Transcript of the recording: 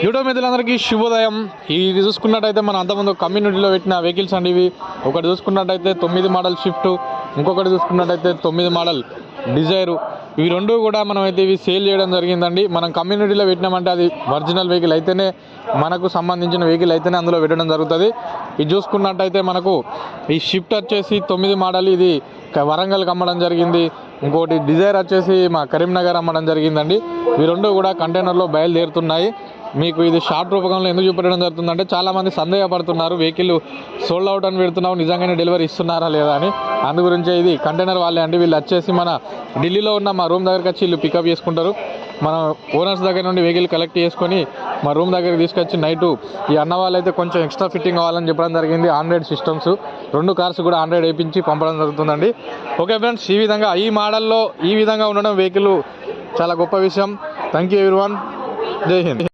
YouTube మిత్రులందరికీ శుభోదయం. ఇది చూసుకున్నట్టయితే మనం అంతకుముందు కమ్యూనిటీలో పెట్టిన వెహికల్స్ అండి. ఇవి ఒకటి చూసుకున్నట్టయితే 9 మోడల్ షిఫ్ట్, ఇంకొకటి చూసుకున్నట్టయితే 9 మోడల్ డిజైరు. ఇవి రెండు కూడా మనం అయితే ఇవి సేల్ చేయడం జరిగిందండి. మనం కమ్యూనిటీలో పెట్టినామంటే అది ఒరిజినల్ వెహికల్ అయితేనే, మనకు సంబంధించిన వెహికల్ అయితేనే అందులో పెట్టడం జరుగుతుంది. ఇది చూసుకున్నట్టయితే మనకు ఈ షిఫ్ట్ వచ్చేసి 9 మోడల్, ఇది వరంగల్కి అమ్మడం జరిగింది. ఇంకోటి డిజైర్ వచ్చేసి మా కరీంనగర్ అమ్మడం జరిగిందండి. ఇవి రెండు కూడా కంటైనర్లో బయలుదేరుతున్నాయి. మీకు ఇది షార్ట్ రూపకంలో ఎందుకు చూపెట్టడం జరుగుతుందంటే చాలామంది సందేహపడుతున్నారు, వెహికల్ సోల్డ్ అవుట్ అని పెడుతున్నావు, నిజంగానే డెలివరీ ఇస్తున్నారా లేదా అని. అందు గురించే ఇది కంటైనర్ వాళ్ళే అండి. వీళ్ళు వచ్చేసి మన ఢిల్లీలో ఉన్న మా రూమ్ దగ్గరికి వచ్చి వీళ్ళు పికప్ చేసుకుంటారు. మనం ఓనర్స్ దగ్గర నుండి వెహికల్ కలెక్ట్ చేసుకొని మా రూమ్ దగ్గరికి తీసుకొచ్చి నైటు ఈ అన్న వాళ్ళైతే కొంచెం ఎక్స్ట్రా ఫిట్టింగ్ కావాలని చెప్పడం జరిగింది. ఆండ్రాయిడ్ సిస్టమ్స్ 2 కార్స్ కూడా ఆండ్రాయిడ్ వేయించి పంపడం జరుగుతుందండి. ఓకే ఫ్రెండ్స్, ఈ విధంగా ఈ మోడల్లో ఈ విధంగా ఉండడం వెహికల్ చాలా గొప్ప విషయం. Thank you everyone. జై హింద్.